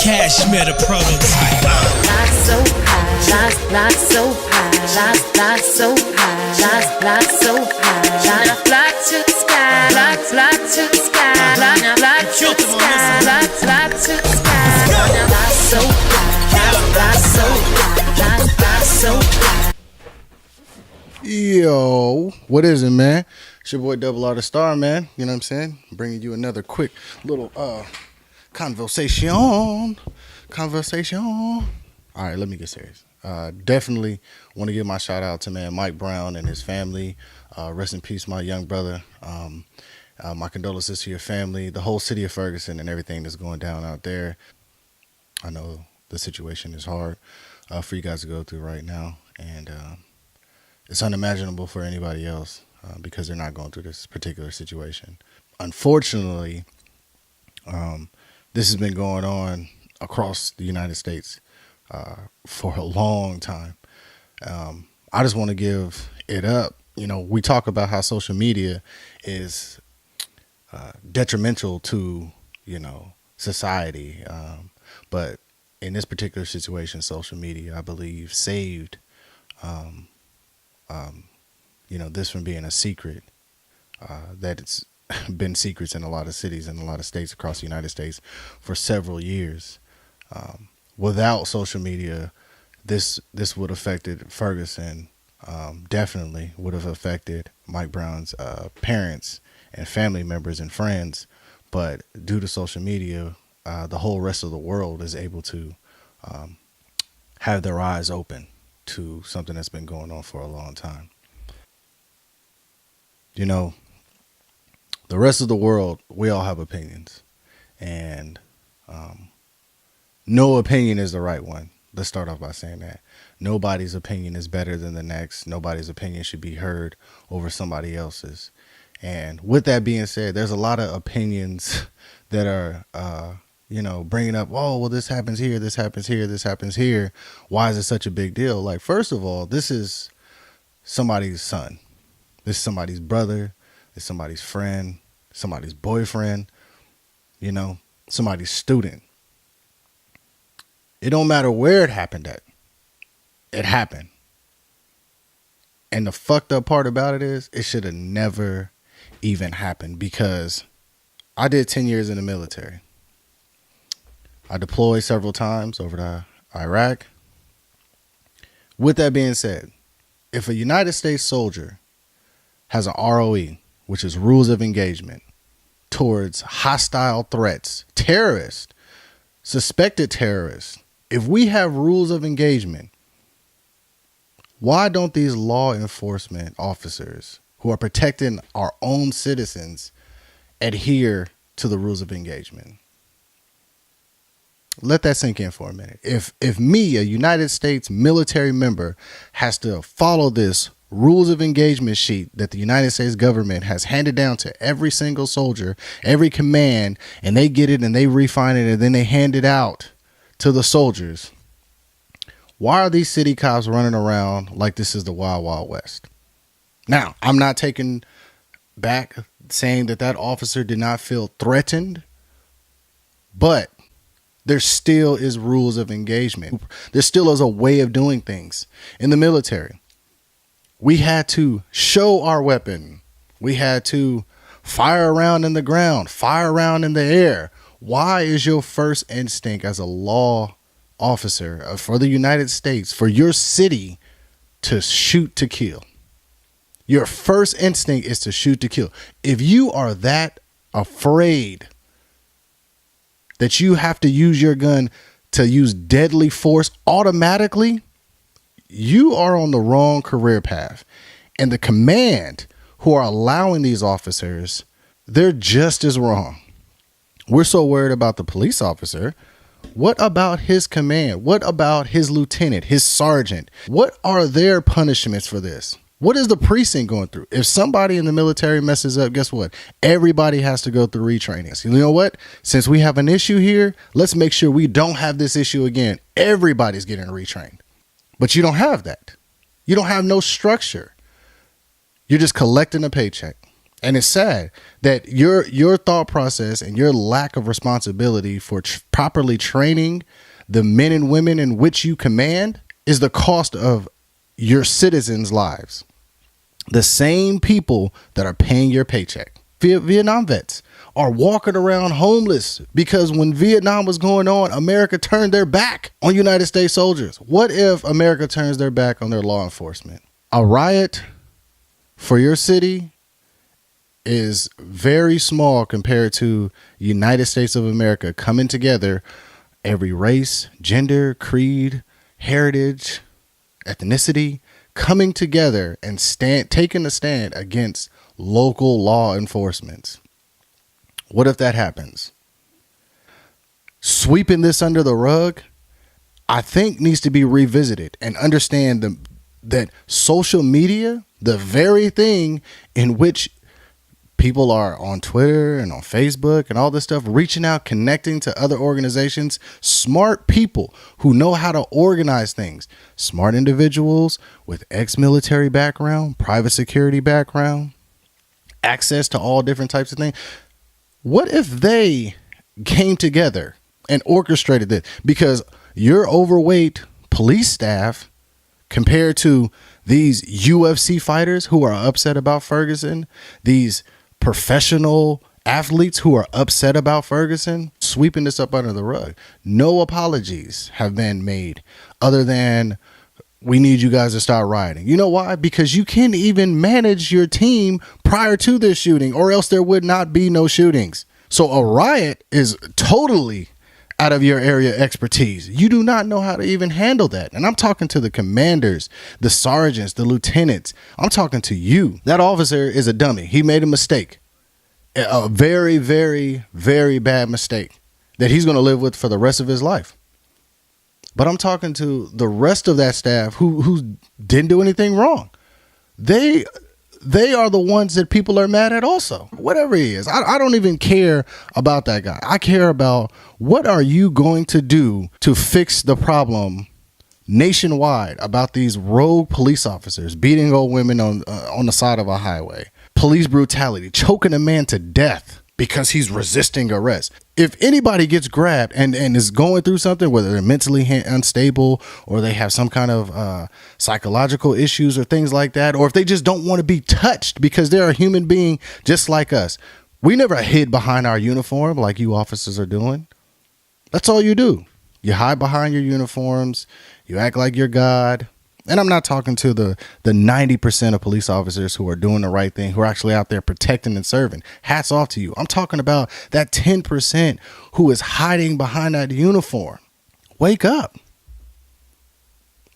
Cashmere the prototype. Fly so high, fly so high, fly so high, fly so high, fly to the sky, fly to the sky, fly to the sky, fly to the sky, fly so high, fly so high, fly so high. Yo, what is it, man? It's your boy Double R the Star, man. You know what I'm saying? Bringing you another quick little conversation. All right, let me get serious. Definitely want to give my shout out to man Mike Brown and his family. Rest in peace, my young brother. My condolences to your family, the whole city of Ferguson, and everything that's going down out there. I know the situation is hard for you guys to go through right now, and it's unimaginable for anybody else because they're not going through this particular situation. Unfortunately, this has been going on across the United States for a long time. I just want to give it up. You know, we talk about how social media is detrimental to, you know, society. But in this particular situation, social media, I believe, saved, you know, this from being a secret that it's been secrets in a lot of cities and a lot of states across the United States for several years. Without social media, this would have affected Ferguson, definitely would have affected Mike Brown's parents and family members and friends. But due to social media, the whole rest of the world is able to have their eyes open to something that's been going on for a long time. You know, the rest of the world, we all have opinions, and no opinion is the right one. Let's start off by saying that. Nobody's opinion is better than the next. Nobody's opinion should be heard over somebody else's. And with that being said, there's a lot of opinions that are, you know, bringing up, oh, well, this happens here, this happens here, this happens here. Why is it such a big deal? Like, first of all, this is somebody's son. This is somebody's brother. It's somebody's friend, somebody's boyfriend, you know, somebody's student. It don't matter where it happened at. It happened. And the fucked up part about it is it should have never even happened, because I did 10 years in the military. I deployed several times over to Iraq. With that being said, if a United States soldier has an ROE, which is rules of engagement, towards hostile threats, terrorists, suspected terrorists, if we have rules of engagement, why don't these law enforcement officers who are protecting our own citizens adhere to the rules of engagement? Let that sink in for a minute. If me, a United States military member, has to follow this rules of engagement sheet that the United States government has handed down to every single soldier, every command, and they get it and they refine it and then they hand it out to the soldiers, why are these city cops running around like this is the Wild Wild West? Now, I'm not taking back saying that officer did not feel threatened, but there still is rules of engagement. There still is a way of doing things in the military. We had to show our weapon. We had to fire around in the ground, fire around in the air. Why is your first instinct as a law officer for the United States, for your city, to shoot to kill? Your first instinct is to shoot to kill. If you are that afraid that you have to use your gun to use deadly force automatically, you are on the wrong career path. And the command who are allowing these officers, they're just as wrong. We're so worried about the police officer. What about his command? What about his lieutenant, his sergeant? What are their punishments for this? What is the precinct going through? If somebody in the military messes up, guess what? Everybody has to go through retraining. So you know what? Since we have an issue here, let's make sure we don't have this issue again. Everybody's getting retrained. But you don't have that. You don't have no structure. You're just collecting a paycheck. And it's sad that your thought process and your lack of responsibility for properly training the men and women in which you command is the cost of your citizens' lives. The same people that are paying your paycheck. Vietnam vets are walking around homeless because when Vietnam was going on, America turned their back on United States soldiers. What if America turns their back on their law enforcement? A riot for your city is very small compared to United States of America coming together, every race, gender, creed, heritage, ethnicity, coming together and taking a stand against local law enforcement. What if that happens? Sweeping this under the rug, I think needs to be revisited and understand that social media, the very thing in which people are on Twitter and on Facebook and all this stuff, reaching out, connecting to other organizations, smart people who know how to organize things, smart individuals with ex-military background, private security background, access to all different types of things. What if they came together and orchestrated this? Because your overweight police staff compared to these UFC fighters who are upset about Ferguson, these professional athletes who are upset about Ferguson, sweeping this up under the rug. No apologies have been made other than we need you guys to start rioting. You know why? Because you can't even manage your team prior to this shooting, or else there would not be no shootings. So a riot is totally out of your area expertise. You do not know how to even handle that. And I'm talking to the commanders, the sergeants, the lieutenants. I'm talking to you. That officer is a dummy. He made a mistake. A very, very, very bad mistake that he's going to live with for the rest of his life. But I'm talking to the rest of that staff who didn't do anything wrong. They are the ones that people are mad at also. Whatever he is. I don't even care about that guy. I care about what are you going to do to fix the problem nationwide about these rogue police officers beating old women on the side of a highway. Police brutality, choking a man to death because he's resisting arrest. If anybody gets grabbed and is going through something, whether they're mentally unstable or they have some kind of psychological issues or things like that, or if they just don't want to be touched because they're a human being just like us, we never hid behind our uniform like you officers are doing. That's all you do. You hide behind your uniforms. You act like you're God. And I'm not talking to the 90% of police officers who are doing the right thing, who are actually out there protecting and serving. Hats off to you. I'm talking about that 10% who is hiding behind that uniform. Wake up.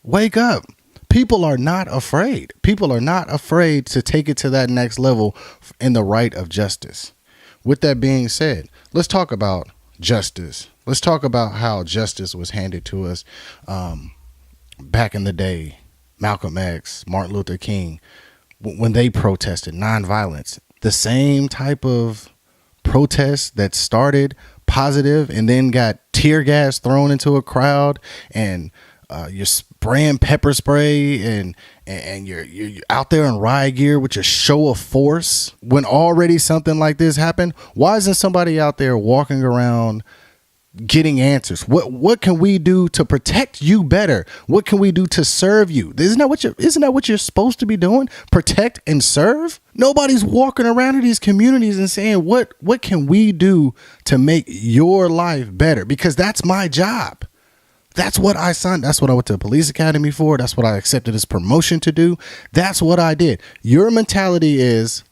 Wake up. People are not afraid. People are not afraid to take it to that next level in the right of justice. With that being said, let's talk about justice. Let's talk about how justice was handed to us back in the day. Malcolm X, Martin Luther King, when they protested nonviolence, the same type of protest that started positive and then got tear gas thrown into a crowd, and you're spraying pepper spray and you're out there in riot gear with your show of force. When already something like this happened, why isn't somebody out there walking around getting answers? What can we do to protect you better? What can we do to serve you? Isn't that what you're supposed to be doing? Protect and serve? Nobody's walking around in these communities and saying, what can we do to make your life better? Because that's my job. That's what I signed. That's what I went to the police academy for. That's what I accepted this promotion to do. That's what I did. Your mentality is,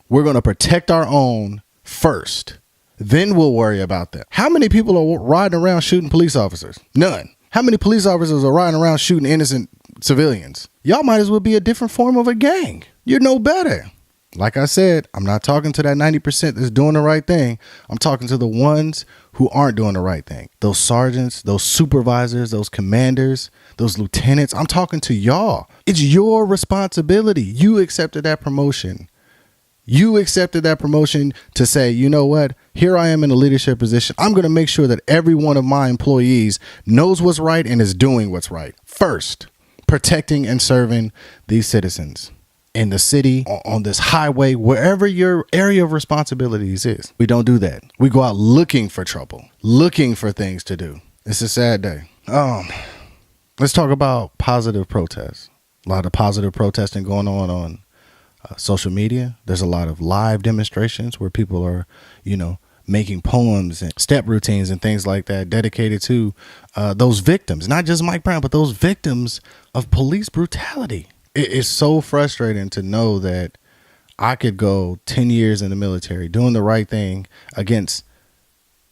we're going to protect our own first. Then we'll worry about that. How many people are riding around shooting police officers? None. How many police officers are riding around shooting innocent civilians? Y'all might as well be a different form of a gang. You're no better. Like I said, I'm not talking to that 90% that's doing the right thing. I'm talking to the ones who aren't doing the right thing. Those sergeants, those supervisors, those commanders, those lieutenants. I'm talking to y'all. It's your responsibility. You accepted that promotion. You accepted that promotion to say, you know what? Here I am in a leadership position. I'm going to make sure that every one of my employees knows what's right and is doing what's right. First, protecting and serving these citizens. in the city, on this highway, wherever your area of responsibilities is. We don't do that. We go out looking for trouble, looking for things to do. It's a sad day. Let's talk about positive protests. A lot of positive protesting going on social media. There's a lot of live demonstrations where people are, making poems and step routines and things like that dedicated to those victims, not just Mike Brown, but those victims of police brutality. It is so frustrating to know that I could go 10 years in the military doing the right thing against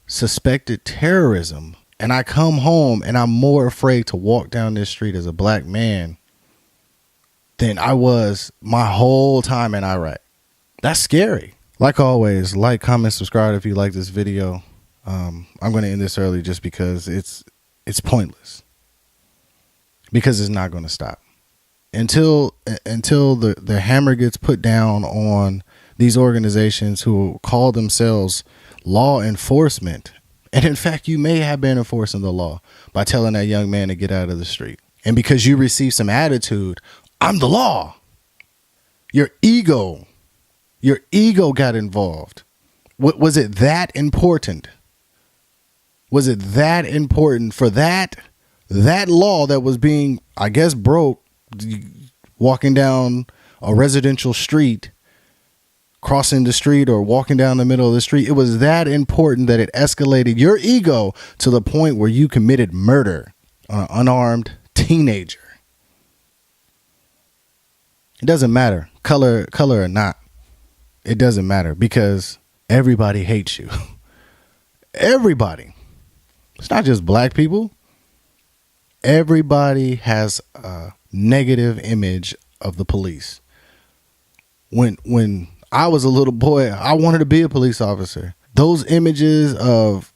suspected terrorism, and I come home and I'm more afraid to walk down this street as a black man than I was my whole time in Iraq. That's scary. Like always, like, comment, subscribe if you like this video. I'm going to end this early just because it's pointless, because it's not going to stop until the hammer gets put down on these organizations who call themselves law enforcement. And in fact, you may have been enforcing the law by telling that young man to get out of the street. And because you received some attitude, I'm the law. Your ego got involved. Was it that important? Was it that important for that law that was being, I guess, broke, walking down a residential street, crossing the street, or walking down the middle of the street? It was that important that it escalated your ego to the point where you committed murder on an unarmed teenager. It doesn't matter, color or not. It doesn't matter, because everybody hates you. Everybody. It's not just black people. Everybody has a negative image of the police. When I was a little boy, I wanted to be a police officer. Those images of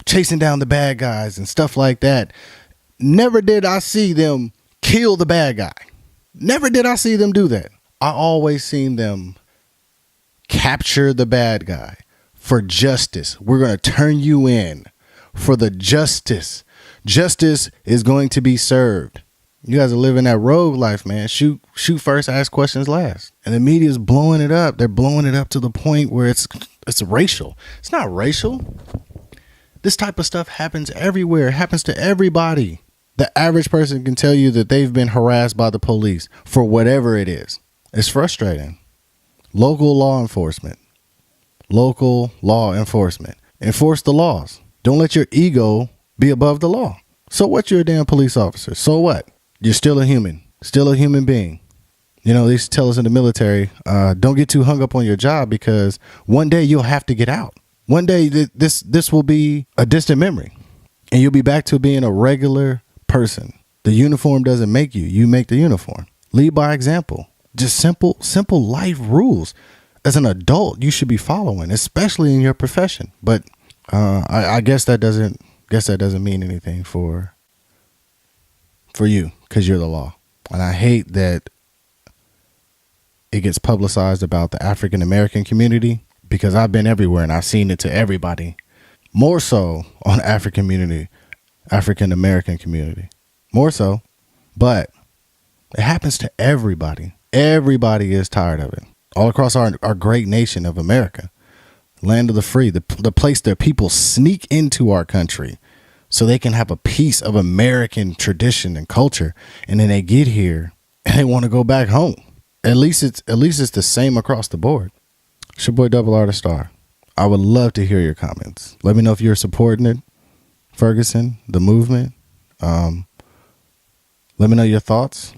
chasing down the bad guys and stuff like that, never did I see them kill the bad guy. Never did I see them do that. I always seen them capture the bad guy for justice. We're going to turn you in for the justice. Justice is going to be served. You guys are living that rogue life, man. Shoot first, ask questions last. And the media's blowing it up. They're blowing it up to the point where it's racial. It's not racial. This type of stuff happens everywhere. It happens to everybody. The average person can tell you that they've been harassed by the police for whatever it is. It's frustrating. Local law enforcement. Enforce the laws. Don't let your ego be above the law. So what? You're a damn police officer. So what? You're still a human being. They used to tell us in the military, don't get too hung up on your job, because one day you'll have to get out. One day this will be a distant memory, and you'll be back to being a regular person. The uniform doesn't make you. You make the uniform. Lead by example. Just simple life rules. As an adult, you should be following, especially in your profession. But I guess that doesn't mean anything for you, because you're the law. And I hate that it gets publicized about the African American community, because I've been everywhere and I've seen it to everybody. More so on African American community. More so. But it happens to everybody. Everybody is tired of it. All across our great nation of America. Land of the free. The place that people sneak into our country so they can have a piece of American tradition and culture. And then they get here and they want to go back home. At least it's the same across the board. It's your boy Double R the Star. I would love to hear your comments. Let me know if you're supporting it. Ferguson, the movement. Let me know your thoughts.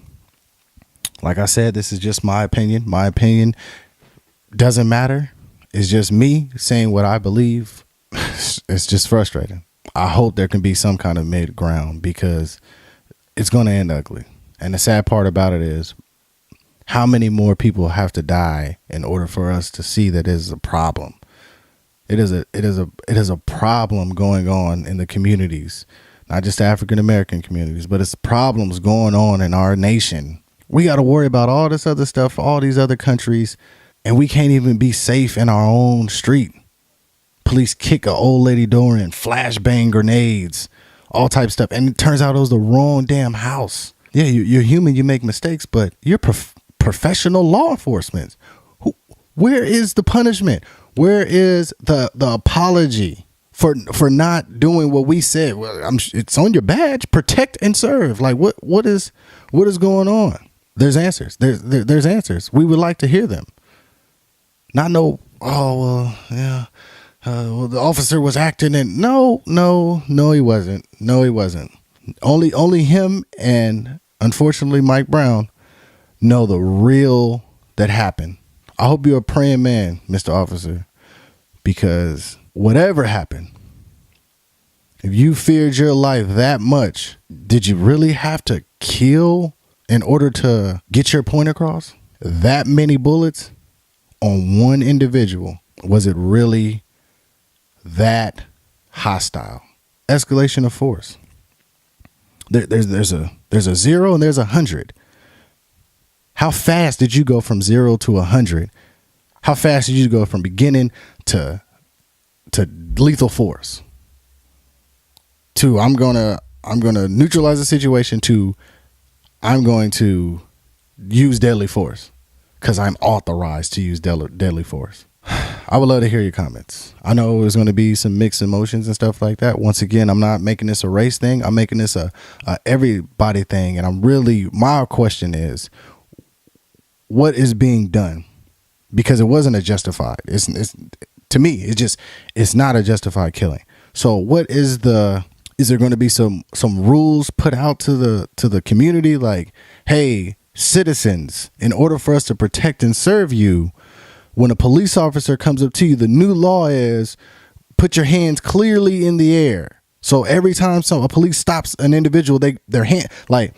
Like I said, this is just my opinion. My opinion doesn't matter. It's just me saying what I believe. It's just frustrating. I hope there can be some kind of mid ground, because it's going to end ugly. And the sad part about it is, how many more people have to die in order for us to see that it is a problem? It is a problem going on in the communities, not just the African American communities, but it's problems going on in our nation. We got to worry about all this other stuff, all these other countries, and we can't even be safe in our own street. Police kick an old lady door in, flashbang grenades, all type of stuff. And it turns out it was the wrong damn house. Yeah, you're human, you make mistakes, but you're professional law enforcement. Where is the punishment? Where is the apology for not doing what we said? Well, it's on your badge. Protect and serve. Like what is going on? There's answers. There's answers. We would like to hear them. Not no. Oh well, yeah. Well, the officer was acting, and no, he wasn't. No, he wasn't. Only him and unfortunately Mike Brown know the real that happened. I hope you're a praying man, Mr. Officer, because whatever happened, if you feared your life that much, did you really have to kill in order to get your point across? That many bullets on one individual, was it really that hostile? Escalation of force. There's a 0 and there's 100. How fast did you go from 0 to 100? How fast did you go from beginning to lethal force? To I'm gonna neutralize the situation, to I'm going to use deadly force because I'm authorized to use deadly force. I would love to hear your comments. I know there's going to be some mixed emotions and stuff like that. Once again, I'm not making this a race thing. I'm making this a everybody thing. And my question is, what is being done? Because it wasn't a justified. It's to me, it's not a justified killing. So is there going to be some rules put out to the community? Like, hey, citizens, in order for us to protect and serve you, when a police officer comes up to you, the new law is put your hands clearly in the air. So every time a police stops an individual, their hand, like,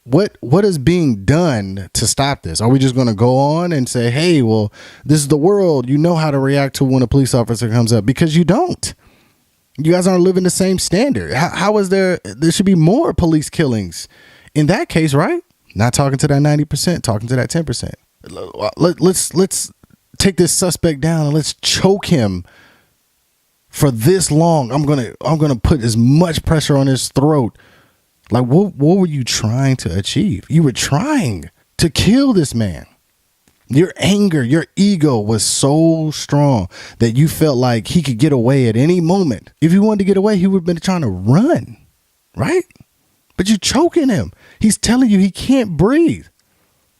what is being done to stop this? Are we just going to go on and say, hey, well, this is the world. You know how to react to when a police officer comes up? Because you don't. You guys aren't living the same standard. How is there should be more police killings in that case, right? Not talking to that 90%, talking to that 10%. Let's take this suspect down and let's choke him for this long. I'm gonna put as much pressure on his throat. Like, what were you trying to achieve? You were trying to kill this man. Your anger, your ego was so strong that you felt like he could get away at any moment. If he wanted to get away, he would have been trying to run, right? But you're choking him. He's telling you he can't breathe.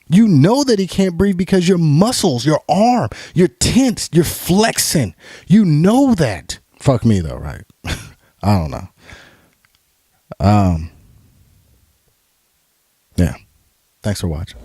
You know that he can't breathe because your muscles, your arm, you're tense, you're flexing. You know that. Fuck me though, right? I don't know. Yeah. Thanks for watching.